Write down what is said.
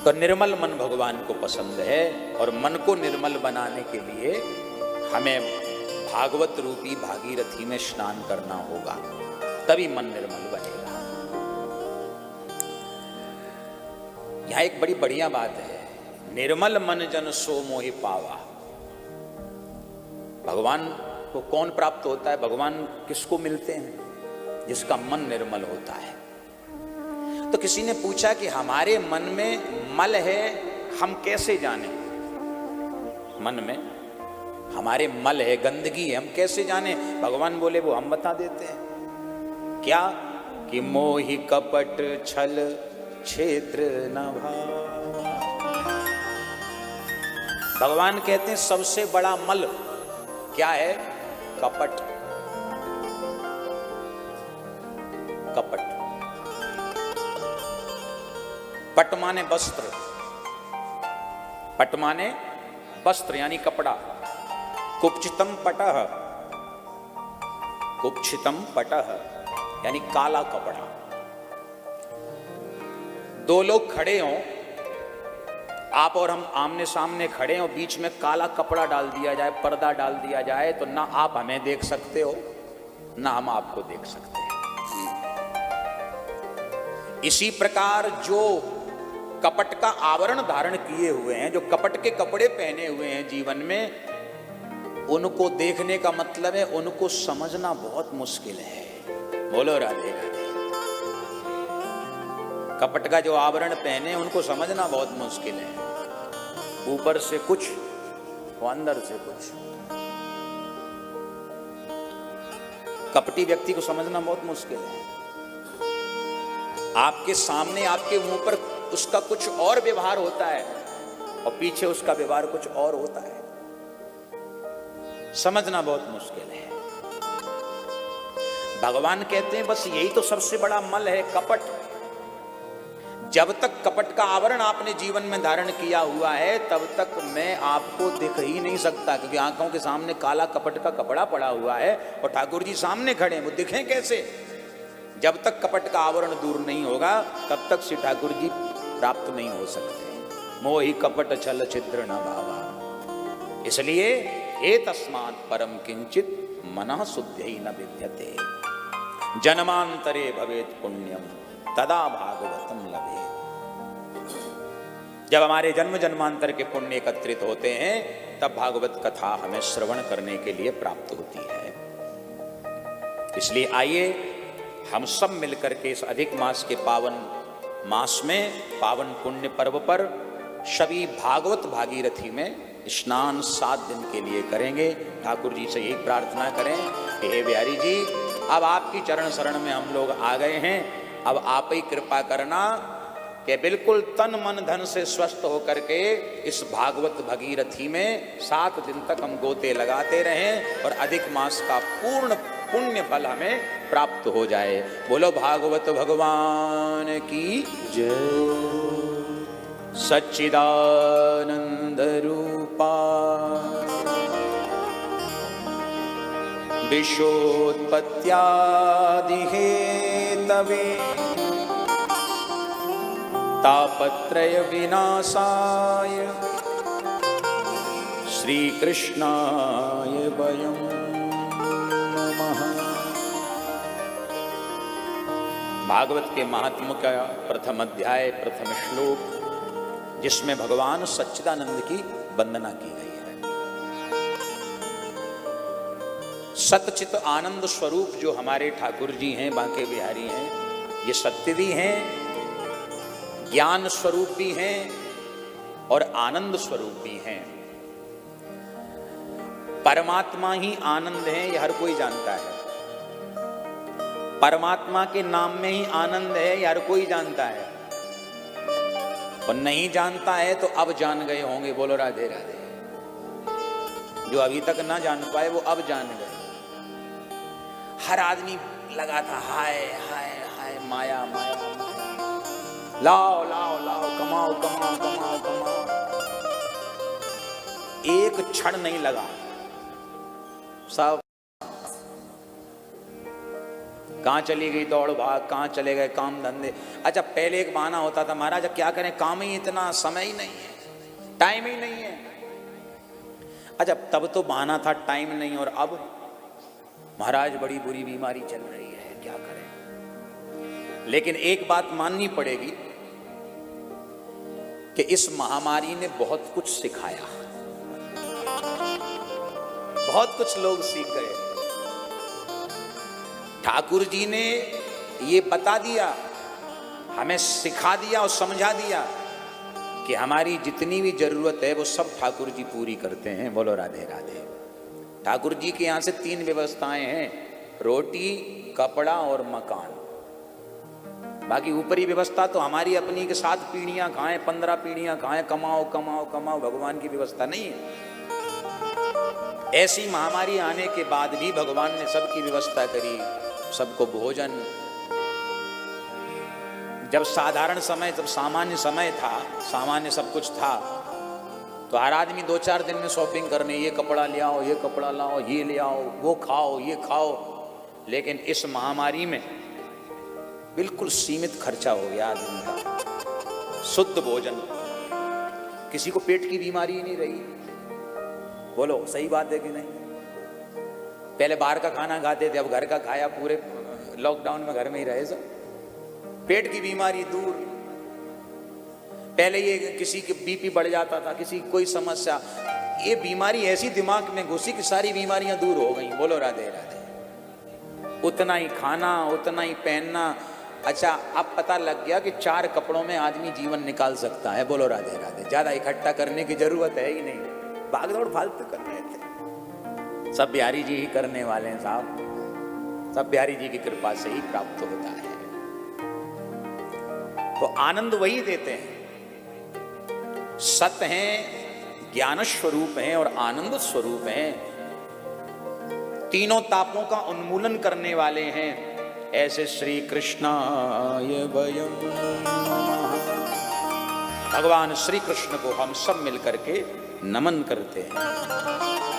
तो निर्मल मन भगवान को पसंद है, और मन को निर्मल बनाने के लिए हमें भागवत रूपी भागीरथी में स्नान करना होगा, तभी मन निर्मल बनेगा। यहां एक बड़ी बढ़िया बात है, निर्मल मन जन सो मोहि पावा। भगवान को कौन प्राप्त होता है? भगवान किसको मिलते हैं? जिसका मन निर्मल होता है। तो किसी ने पूछा कि हमारे मन में मल है, हम कैसे जाने? मन में हमारे मल है, गंदगी है, हम कैसे जाने? भगवान बोले वो हम बता देते हैं। क्या? कि मोहि कपट छल क्षेत्र न भाव। भगवान कहते हैं सबसे बड़ा मल क्या है? कपट। कपट, पट माने वस्त्र, पट माने वस्त्र यानी कपड़ा। कुक्षितम पटः, कुक्षितम पटः यानी काला कपड़ा। दो लोग खड़े हों, आप और हम आमने सामने खड़े हों, बीच में काला कपड़ा डाल दिया जाए, पर्दा डाल दिया जाए, तो ना आप हमें देख सकते हो ना हम आपको देख सकते हैं। इसी प्रकार जो कपट का आवरण धारण किए हुए हैं, जो कपट के कपड़े पहने हुए हैं जीवन में, उनको देखने का मतलब है उनको समझना बहुत मुश्किल है। बोलो राधे राधे। कपट का जो आवरण पहने उनको समझना बहुत मुश्किल है। ऊपर से कुछ और अंदर से कुछ। कपटी व्यक्ति को समझना बहुत मुश्किल है। आपके सामने आपके मुंह पर उसका कुछ और व्यवहार होता है और पीछे उसका व्यवहार कुछ और होता है। समझना बहुत मुश्किल है। भगवान कहते हैं बस यही तो सबसे बड़ा मल है, कपट। जब तक कपट का आवरण आपने जीवन में धारण किया हुआ है तब तक मैं आपको दिख ही नहीं सकता, क्योंकि आंखों के सामने काला कपट का कपड़ा पड़ा हुआ है और ठाकुर जी सामने खड़े हैं, वो दिखें कैसे? जब तक कपट का आवरण दूर नहीं होगा तब तक श्री ठाकुर जी प्राप्त नहीं हो सकते। मोहि कपट छल छिद्र न भावा। इसलिए एतस्मात् परम किंचित मनः शुद्धि न विद्यते, जन्मांतरे भवेत् पुण्यम तदा भागवतम लभेत्। जब हमारे जन्म जन्मांतर के पुण्य एकत्रित होते हैं तब भागवत कथा हमें श्रवण करने के लिए प्राप्त होती है। इसलिए आइए हम सब मिलकर के इस अधिक मास के पावन मास में, पावन पुण्य पर्व पर सभी भागवत भागीरथी में स्नान 7 दिन के लिए करेंगे। ठाकुर जी से यही प्रार्थना करें कि हे बिहारी जी, अब आपकी चरण शरण में हम लोग आ गए हैं, अब आप ही कृपा करना कि बिल्कुल तन मन धन से स्वस्थ होकर के इस भागवत भगीरथी में 7 दिन तक हम गोते लगाते रहें और अधिक मास का पूर्ण पुण्य फल हमें प्राप्त हो जाए। बोलो भागवत भगवान की जय। सच्चिदानंद रूपा विश्वोत्पत्त्यादि हेतवे तापत्रय विनाशाय श्री कृष्णाय वयं नमः। भागवत के महात्म्य का प्रथम अध्याय, प्रथम श्लोक, जिसमें भगवान सच्चिदानंद की वंदना की गई है। सतचित आनंद स्वरूप जो हमारे ठाकुर जी हैं, बांके बिहारी हैं, ये सत्य भी हैं, ज्ञान स्वरूप भी हैं और आनंद स्वरूप भी हैं। परमात्मा ही आनंद है, ये हर कोई जानता है। परमात्मा के नाम में ही आनंद है, ये हर कोई जानता है। और नहीं जानता है तो अब जान गए होंगे। बोलो राधे राधे। जो अभी तक ना जान पाए वो अब जान गए। हर आदमी लगा था हाय हाय हाय माया माया, लाओ लाओ लाओ, कमाओ कमाओ कमाओ कमाओ। एक क्षण नहीं लगा, सब कहाँ चली गई दौड़ भाग, कहाँ चले गए काम धंधे। अच्छा पहले एक बहाना होता था, महाराज अब क्या करें, काम ही इतना, समय ही नहीं है, टाइम ही नहीं है। अच्छा तब तो बहाना था टाइम नहीं, और अब महाराज बड़ी बुरी बीमारी चल रही है, क्या करें। लेकिन एक बात माननी पड़ेगी कि इस महामारी ने बहुत कुछ सिखाया, बहुत कुछ लोग सीख गए। ठाकुर जी ने ये बता दिया, हमें सिखा दिया और समझा दिया कि हमारी जितनी भी जरूरत है वो सब ठाकुर जी पूरी करते हैं। बोलो राधे राधे। ठाकुर जी के यहाँ से 3 व्यवस्थाएं हैं, रोटी, कपड़ा और मकान। बाकी ऊपरी व्यवस्था तो हमारी अपनी के 7 पीढ़ियां खाएं, 15 पीढ़ियां खाएं, कमाओ कमाओ कमाओ, भगवान की व्यवस्था नहीं है। ऐसी महामारी आने के बाद भी भगवान ने सबकी व्यवस्था करी, सबको भोजन। जब साधारण समय, जब सामान्य समय था, सामान्य सब कुछ था, तो हर आदमी 2-4 दिन में शॉपिंग करने, ये कपड़ा ले आओ, ये कपड़ा लाओ, ये ले आओ, वो खाओ, ये खाओ। लेकिन इस महामारी में बिल्कुल सीमित खर्चा हो गया आदमी का, शुद्ध भोजन। किसी को पेट की बीमारी ही नहीं रही। बोलो सही बात है कि नहीं। पहले बाहर का खाना खाते थे, अब घर का खाया, पूरे लॉकडाउन में घर में ही रहे सब, पेट की बीमारी दूर। पहले ये किसी के बीपी बढ़ जाता था, किसी कोई समस्या, ये बीमारी ऐसी दिमाग में घुसी कि सारी बीमारियां दूर हो गई। बोलो राधे राधे। उतना ही खाना, उतना ही पहनना। अच्छा अब पता लग गया कि 4 कपड़ों में आदमी जीवन निकाल सकता है। बोलो राधे राधे। ज्यादा इकट्ठा करने की जरूरत है ही नहीं, भागदौड़ फालतू कर रहे थे। सब बिहारी जी ही करने वाले हैं साहब, सब बिहारी जी की कृपा से ही प्राप्त होता है। तो आनंद वही देते हैं, सत हैं, ज्ञान स्वरूप हैं और आनंद स्वरूप हैं, तीनों तापों का उन्मूलन करने वाले हैं। ऐसे श्री कृष्णाय वयम् नमः। भगवान श्री कृष्ण को हम सब मिलकर के नमन करते हैं।